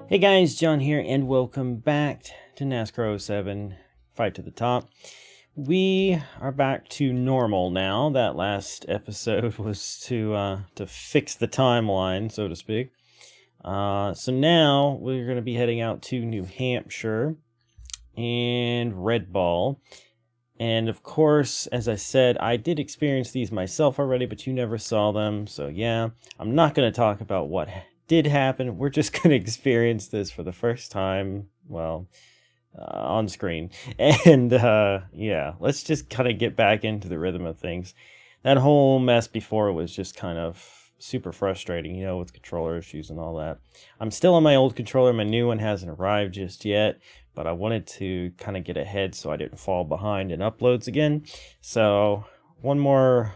Hey guys, John here, and welcome back to NASCAR 07 Fight to the Top. We are back to normal now. That last episode was to fix the timeline, so to speak. So now we're going to be heading out to New Hampshire and Red Ball. And of course, as I said, I did experience these myself already, but you never saw them. So yeah, I'm not going to talk about what did happen. We're just going to experience this for the first time, well, on screen. And yeah, let's just kind of get back into the rhythm of things. That whole mess before was just kind of super frustrating, with controller issues and all that. I'm still on my old controller. My new one hasn't arrived just yet, but I wanted to kind of get ahead so I didn't fall behind in uploads again. So one more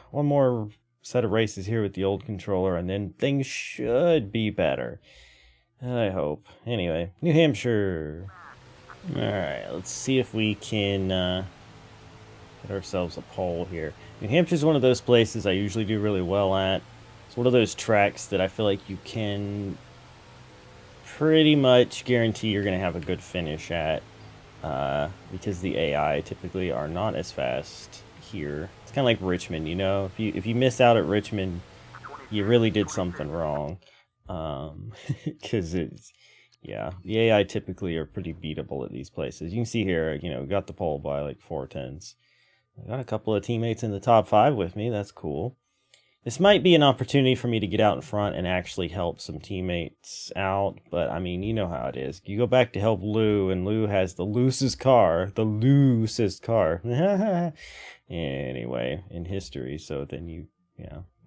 set of races here with the old controller, and then things should be better, I hope. Anyway, New Hampshire. Alright, let's see if we can get ourselves a pole here. New Hampshire's one of those places I usually do really well at. It's one of those tracks that I feel like you can pretty much guarantee you're going to have a good finish at, because the AI typically are not as fast here. It's kind of like Richmond, if you miss out at Richmond, you really did something wrong, because the AI typically are pretty beatable at these places. You can see here, got the pole by like 4/10. I got a couple of teammates in the top 5 with me. That's cool. This might be an opportunity for me to get out in front and actually help some teammates out, but I mean, you know how it is. You go back to help Lou, and Lou has the loosest car. Anyway, in history, so then you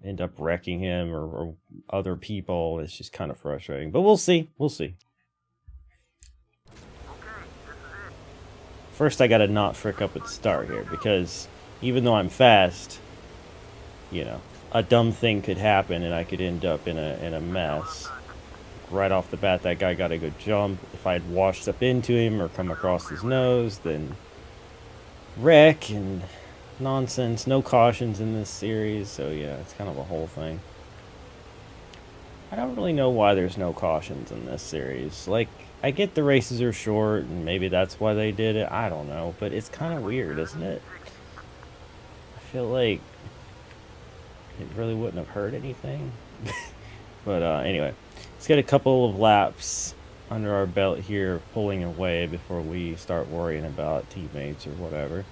end up wrecking him or other people. It's just kind of frustrating, but we'll see. First, I gotta not frick up at the start here, because even though I'm fast, a dumb thing could happen and I could end up in a mess. Right off the bat, that guy got a good jump. If I had washed up into him or come across his nose, then wreck and nonsense. No cautions in this series, so yeah, it's kind of a whole thing. I don't really know why there's no cautions in this series. Like, I get the races are short, and maybe that's why they did it. I don't know, but it's kind of weird, isn't it? I feel like it really wouldn't have hurt anything. But anyway, let's get a couple of laps under our belt here, pulling away before we start worrying about teammates or whatever.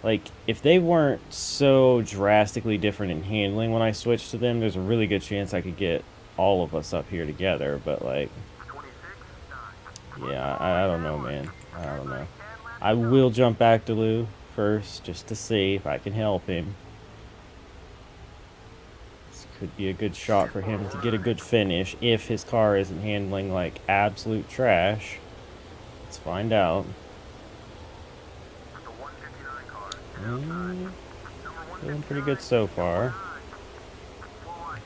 Like, if they weren't so drastically different in handling when I switched to them, there's a really good chance I could get all of us up here together. But, like, yeah, I don't know, man. I don't know. I will jump back to Lou first, just to see if I can help him. This could be a good shot for him to get a good finish if his car isn't handling like absolute trash. Let's find out. Doing pretty good so far.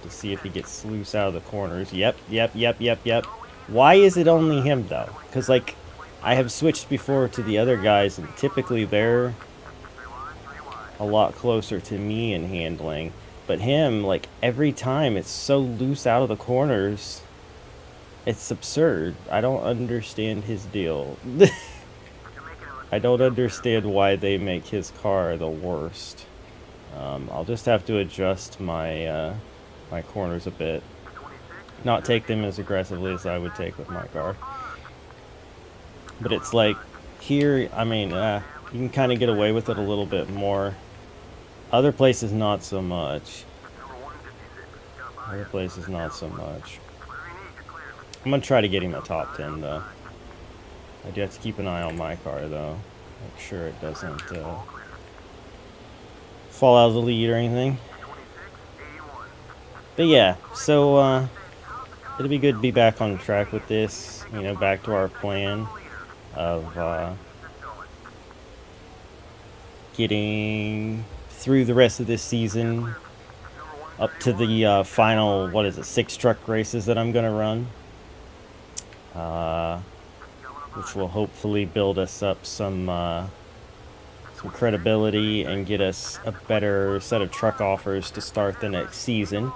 To see if he gets loose out of the corners. Yep. Why is it only him, though? Because, like, I have switched before to the other guys, and typically they're a lot closer to me in handling. But him, like, every time it's so loose out of the corners, it's absurd. I don't understand his deal. I don't understand why they make his car the worst. I'll just have to adjust my my corners a bit. Not take them as aggressively as I would take with my car. But it's like, here, I mean, you can kind of get away with it a little bit more. Other places, not so much. I'm going to try to get him a top 10, though. I do have to keep an eye on my car, though. Make sure it doesn't fall out of the lead or anything. But yeah, so it'll be good to be back on track with this. Back to our plan of getting through the rest of this season up to the final, 6 truck races that I'm going to run. Which will hopefully build us up some credibility and get us a better set of truck offers to start the next season.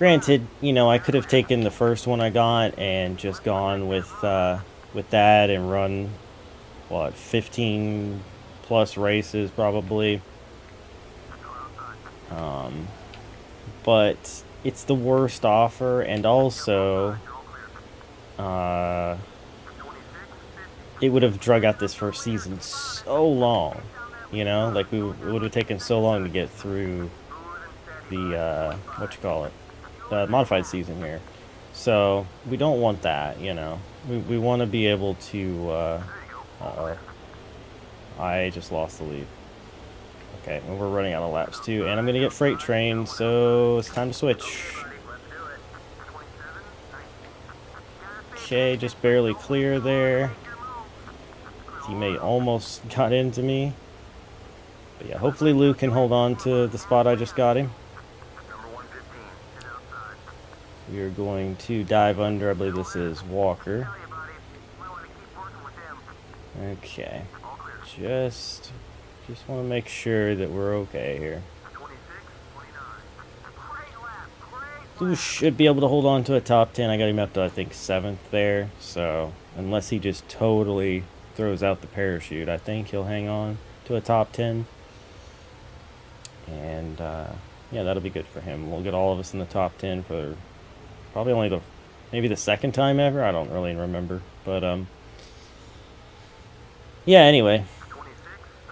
Granted, you know, I could have taken the first one I got and just gone with that and run, what, 15 plus races probably. But it's the worst offer, and also it would have drug out this first season so long, you know, like it would have taken so long to get through the the modified season here. So we don't want that, you know. We want to be able to uh-oh, I just lost the lead. Okay, well, we're running out of laps too, and I'm gonna get freight trained, so it's time to switch. Okay, just barely clear there. Teammate almost got into me. But yeah, hopefully Luke can hold on to the spot I just got him. We are going to dive under, I believe this is Walker. Okay. Just want to make sure that we're okay here. Who should be able to hold on to a top 10. I got him up to, I think, 7th there. So, unless he just totally throws out the parachute, I think he'll hang on to a top 10. And, yeah, that'll be good for him. We'll get all of us in the top 10 for probably only maybe the second time ever. I don't really remember. But, yeah, anyway.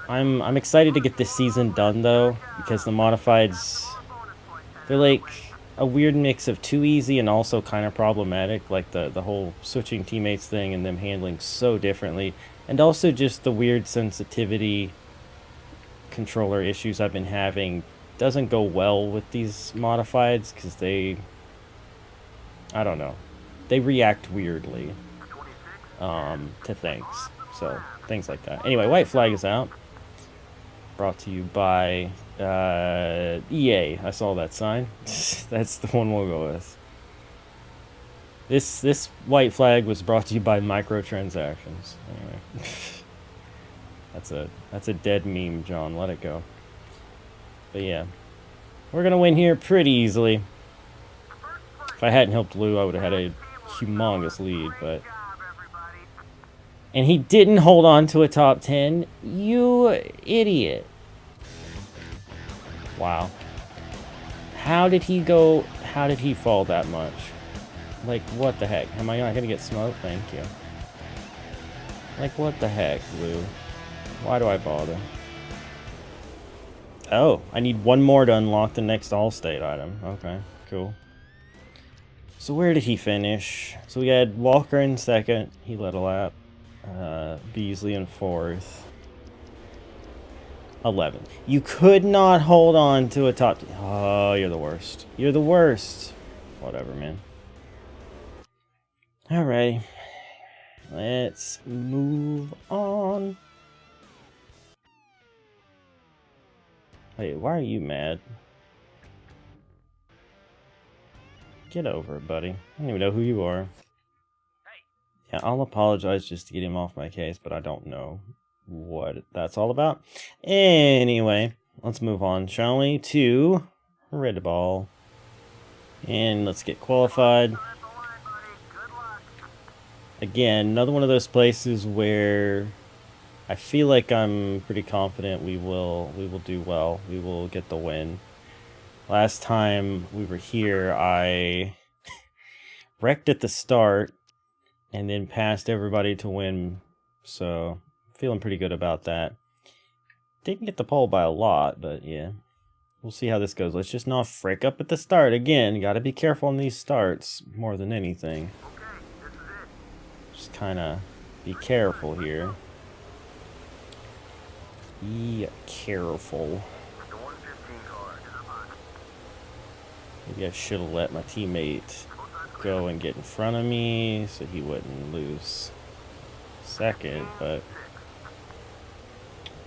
I'm excited to get this season done, though, because the modifieds, they're like a weird mix of too easy and also kind of problematic, like the whole switching teammates thing and them handling so differently, and also just the weird sensitivity controller issues I've been having doesn't go well with these modifieds because I don't know, they react weirdly to things, so things like that. Anyway, white flag is out. Brought to you by EA. I saw that sign. That's the one we'll go with. This white flag was brought to you by microtransactions. Anyway, that's a dead meme, John. Let it go. But yeah, we're gonna win here pretty easily. If I hadn't helped Lou, I would have had a humongous lead. But and he didn't hold on to a top 10. You idiot. Wow. How did he fall that much? Like, what the heck? Am I not gonna get smoked? Thank you. Like, what the heck, Lou? Why do I bother? Oh, I need one more to unlock the next all-state item. Okay, cool. So where did he finish? So we had Walker in 2nd. He led a lap. Beasley in 4th. 11. You could not hold on to a top... Oh, you're the worst. You're the worst. Whatever, man. Alright. Let's move on. Wait, why are you mad? Get over it, buddy. I don't even know who you are. Yeah, I'll apologize just to get him off my case, but I don't know what that's all about. Anyway, let's move on, shall we, to red ball. And let's get qualified. Again, another one of those places where I feel like I'm pretty confident we will do well. We will get the win. Last time we were here, I wrecked at the start and then passed everybody to win. So, feeling pretty good about that. Didn't get the pole by a lot, but yeah. We'll see how this goes. Let's just not frick up at the start. Again, gotta be careful on these starts more than anything. Just kind of be careful here. Be careful. Maybe I should have let my teammate go and get in front of me so he wouldn't lose second, but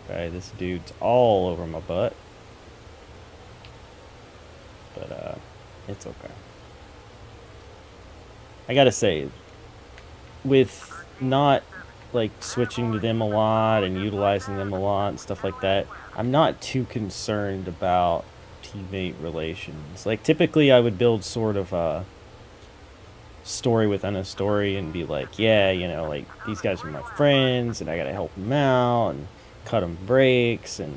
okay, this dude's all over my butt. But it's okay. I gotta say, with not like switching to them a lot and utilizing them a lot and stuff like that, I'm not too concerned about teammate relations. Like, typically I would build sort of a story within a story and be like, yeah, you know, like, these guys are my friends, and I gotta help them out, and cut them breaks, and,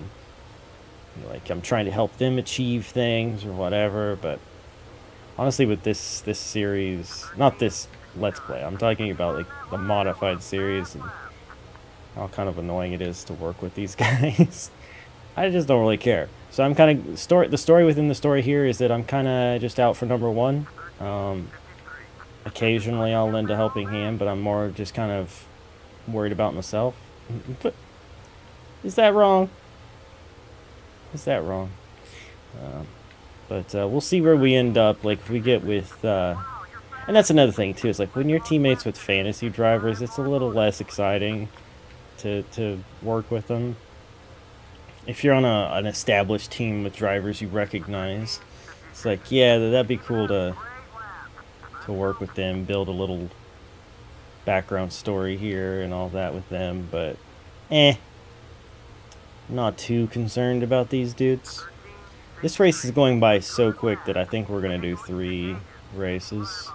you know, like, I'm trying to help them achieve things, or whatever, but honestly, with this series, not this Let's Play, I'm talking about, like, the modified series, and how kind of annoying it is to work with these guys. I just don't really care. So I'm kind of the story within the story here is that I'm kind of just out for number one. Occasionally I'll lend a helping hand, but I'm more just kind of worried about myself. But is that wrong? Is that wrong? But we'll see where we end up. Like, if we get with, and that's another thing too. Is like when you're teammates with fantasy drivers, it's a little less exciting to work with them. If you're on an established team with drivers you recognize, it's like, yeah, that'd be cool to work with them, build a little background story here and all that with them, but not too concerned about these dudes. This race is going by so quick that I think we're gonna do 3 races,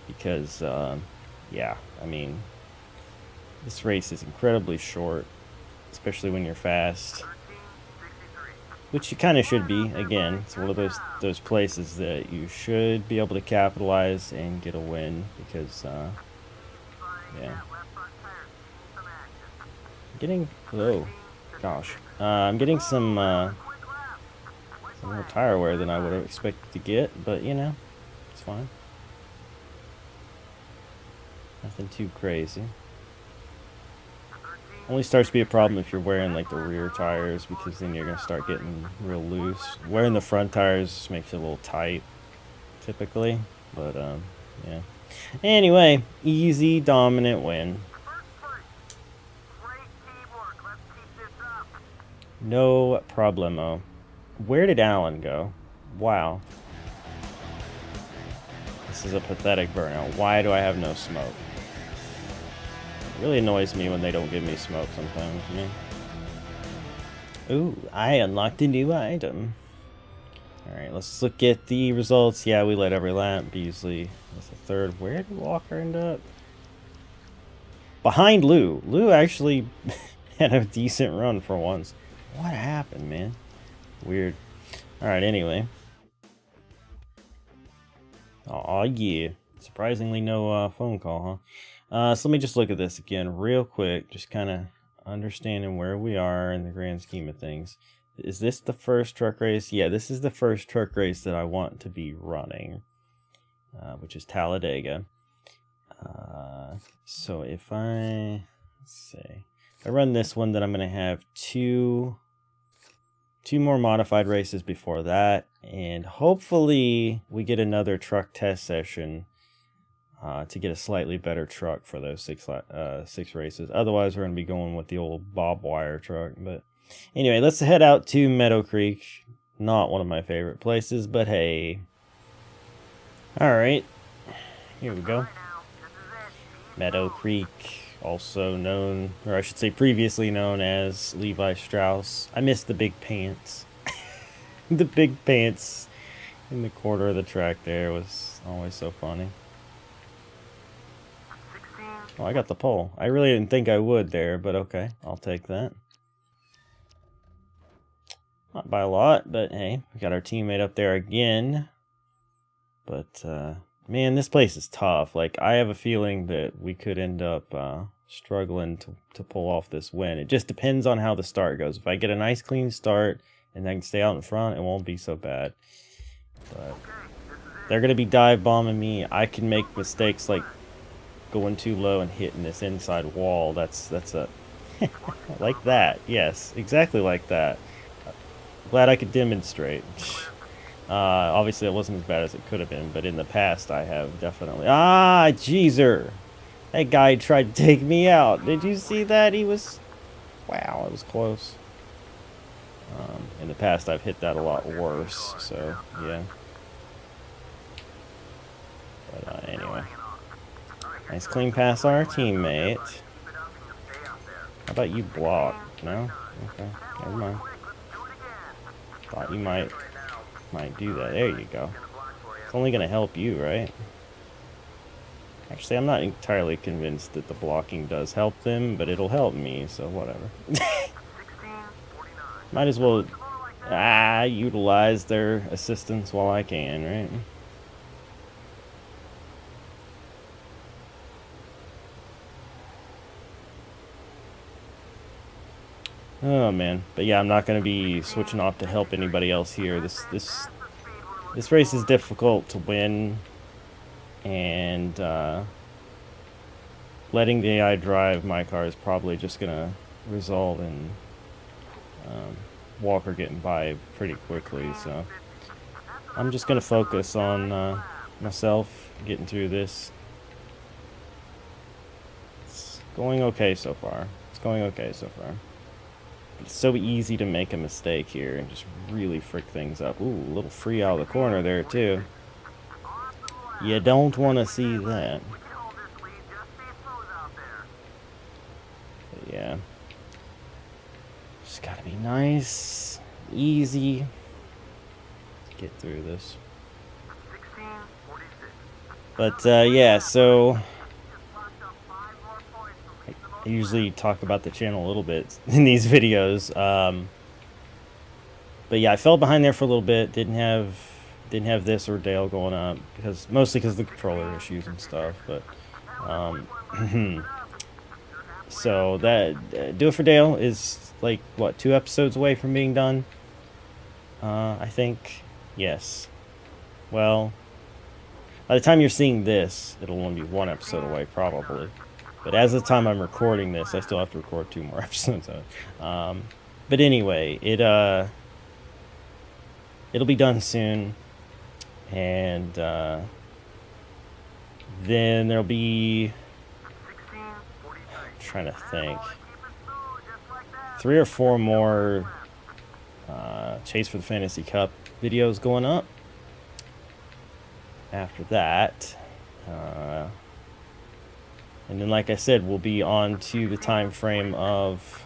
because yeah, I mean, this race is incredibly short, especially when you're fast, which you kind of should be. Again, it's one of those places that you should be able to capitalize and get a win, because yeah, I'm getting some more tire wear than I would have expected to get, but you know, it's fine. Nothing too crazy. Only starts to be a problem if you're wearing like the rear tires, because then you're gonna start getting real loose. Wearing the front tires makes it a little tight, typically, but yeah. Anyway, easy dominant win. No problemo. Where did Alan go? Wow. This is a pathetic burnout. Why do I have no smoke? It really annoys me when they don't give me smoke sometimes, man. Ooh, I unlocked a new item. Alright, let's look at the results. Yeah, we led every lap. Beasley was the third. Where did Walker end up? Behind Lou. Lou actually had a decent run for once. What happened, man? Weird. Alright, anyway. Aw, yeah. Surprisingly no phone call, huh? So let me just look at this again real quick. Just kind of understanding where we are in the grand scheme of things. Is this the first truck race? Yeah, this is the first truck race that I want to be running, which is Talladega. So if let's see, if I run this one, then I'm going to have two more modified races before that, and hopefully we get another truck test session to get a slightly better truck for those six races. Otherwise, we're going to be going with the old bob wire truck. But anyway, let's head out to Meadow Creek. Not one of my favorite places, but hey. Alright, here we go. Meadow Creek, also known, or I should say previously known as Levi Strauss. I miss the big pants. The big pants in the corner of the track there was always so funny. Oh, I got the pole. I really didn't think I would there, but okay, I'll take that. Not by a lot, but hey, we got our teammate up there again. But, man, this place is tough. Like, I have a feeling that we could end up struggling to pull off this win. It just depends on how the start goes. If I get a nice clean start and I can stay out in front, it won't be so bad. But they're going to be dive bombing me. I can make mistakes like going too low and hitting this inside wall. That's a like that. Yes, exactly like that. Glad I could demonstrate. Obviously it wasn't as bad as it could have been, but in the past I have definitely. Ah, jeezer. That guy tried to take me out. Did you see that? He was, wow, it was close. In the past I've hit that a lot worse, so yeah. But anyway. Nice clean pass on our teammate. How about you block? No? Okay, never mind. Thought you might do that. There you go. It's only going to help you, right? Actually, I'm not entirely convinced that the blocking does help them, but it'll help me, so whatever. Might as well utilize their assistance while I can, right? Oh man, but yeah, I'm not going to be switching off to help anybody else here. This race is difficult to win, and letting the AI drive my car is probably just going to result in Walker getting by pretty quickly. So I'm just going to focus on myself getting through this. It's going okay so far. It's going okay so far. It's so easy to make a mistake here and just really frick things up. Ooh, a little free out of the corner there, too. You don't want to see that. But yeah. Just gotta be nice, easy. Get through this. But, yeah, so I usually talk about the channel a little bit in these videos, but yeah, I fell behind there for a little bit. Didn't have this or Dale going up mostly because of the controller issues and stuff. But so that Do It For Dale is like what, 2 episodes away from being done. I think, yes. Well, by the time you're seeing this, it'll only be 1 episode away probably. But as of the time I'm recording this, I still have to record 2 more episodes of it. But anyway, it'll be done soon. And then there'll be, I'm trying to think, 3 or 4 more Chase for the Fantasy Cup videos going up. After that, and then, like I said, we'll be on to the time frame of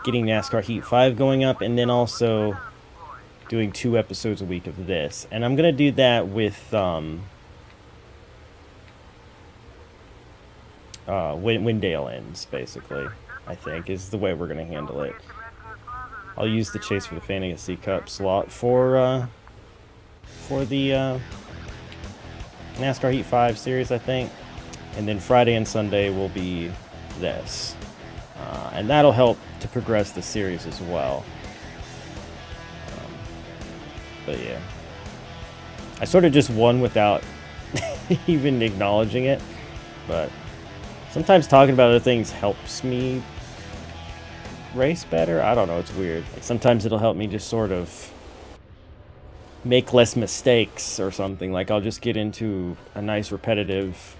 getting NASCAR Heat 5 going up, and then also doing 2 episodes a week of this. And I'm going to do that with when Dale ends, basically, I think, is the way we're going to handle it. I'll use the Chase for the Fantasy Cup slot for the NASCAR Heat 5 series, I think. And then Friday and Sunday will be this. And that'll help to progress the series as well. But yeah. I sort of just won without even acknowledging it. But sometimes talking about other things helps me race better. I don't know, it's weird. Like sometimes it'll help me just sort of make less mistakes or something. Like I'll just get into a nice repetitive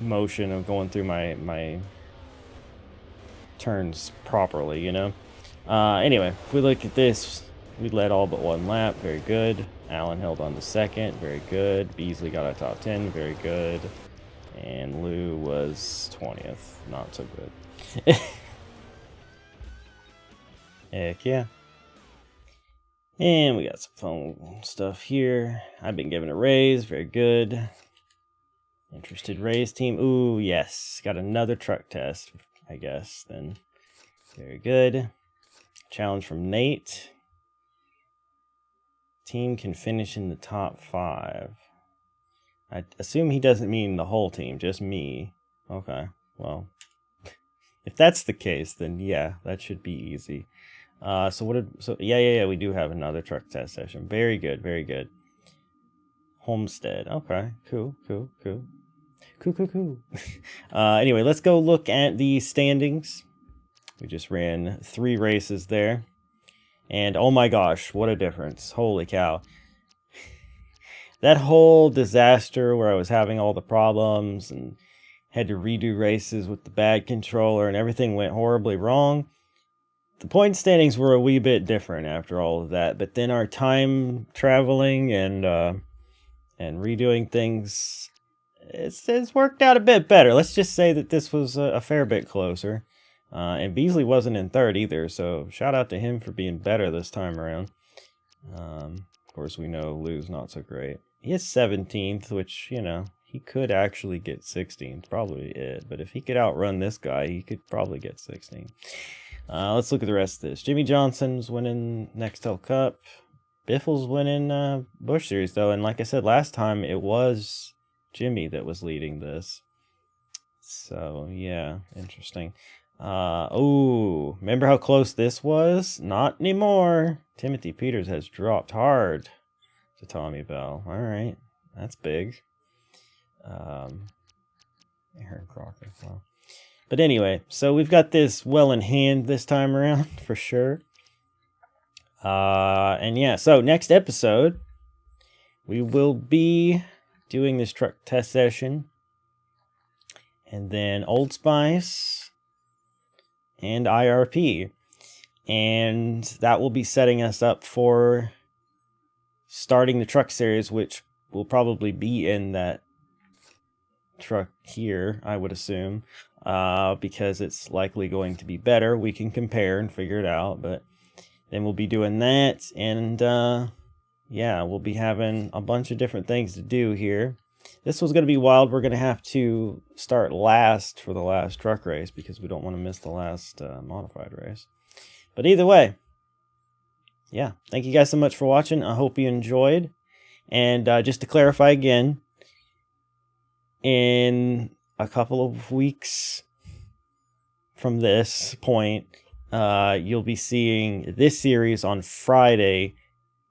motion of going through my turns properly, you know. Anyway, if we look at this, we led all but 1 lap. Very good. Allen held on to 2nd. Very good. Beasley got a top 10. Very good. And Lou was 20th. Not so good. Heck yeah. And we got some phone stuff here. I've been given a raise. Very good. Interested raise team. Ooh, yes. Got another truck test, I guess, then. Very good. Challenge from Nate. Team can finish in the top 5. I assume he doesn't mean the whole team, just me. Okay, well. If that's the case, then yeah, that should be easy. Yeah, we do have another truck test session. Very good, very good. Homestead. Okay, cool. Anyway, let's go look at the standings. We just ran 3 races there. And oh my gosh, what a difference. Holy cow. That whole disaster where I was having all the problems and had to redo races with the bad controller and everything went horribly wrong. The point standings were a wee bit different after all of that, but then our time traveling and redoing things, it's worked out a bit better. Let's just say that this was a fair bit closer. And Beasley wasn't in third either, so shout out to him for being better this time around. Of course, we know Lou's not so great. He is 17th, which, you know, he could actually get 16th, probably it. But if he could outrun this guy, he could probably get 16th. Let's look at the rest of this. Jimmy Johnson's winning Nextel Cup. Biffle's winning Busch Series, though. And like I said last time, it was Jimmy that was leading this. So, yeah, interesting. Oh, remember how close this was? Not anymore. Timothy Peters has dropped hard to Tommy Bell. All right, that's big. Aaron Crocker. Well. But anyway, so we've got this well in hand this time around for sure. And yeah, so next episode, we will be doing this truck test session. And then Old Spice and IRP. And that will be setting us up for starting the truck series, which will probably be in that truck here, I would assume, because it's likely going to be better. We can compare and figure it out, but then we'll be doing that, and yeah, we'll be having a bunch of different things to do here. This was going to be wild. We're going to have to start last for the last truck race because we don't want to miss the last modified race. But either way, yeah, thank you guys so much for watching. I hope you enjoyed. And just to clarify again, in a couple of weeks from this point, you'll be seeing this series on Friday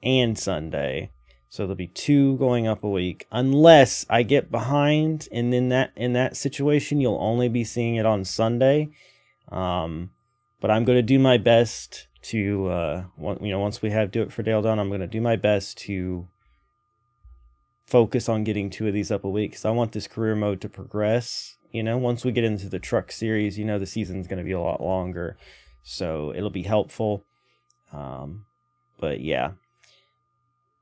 and Sunday. So there'll be 2 going up a week, unless I get behind, and in that situation, you'll only be seeing it on Sunday. But I'm going to do my best to, once we have Do It for Dale done, I'm going to do my best to focus on getting 2 of these up a week, because I want this career mode to progress. You know, once we get into the truck series, you know, the season's going to be a lot longer, so it'll be helpful. But yeah,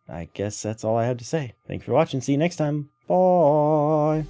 I guess that's all I have to say. Thanks for watching. See you next time. Bye.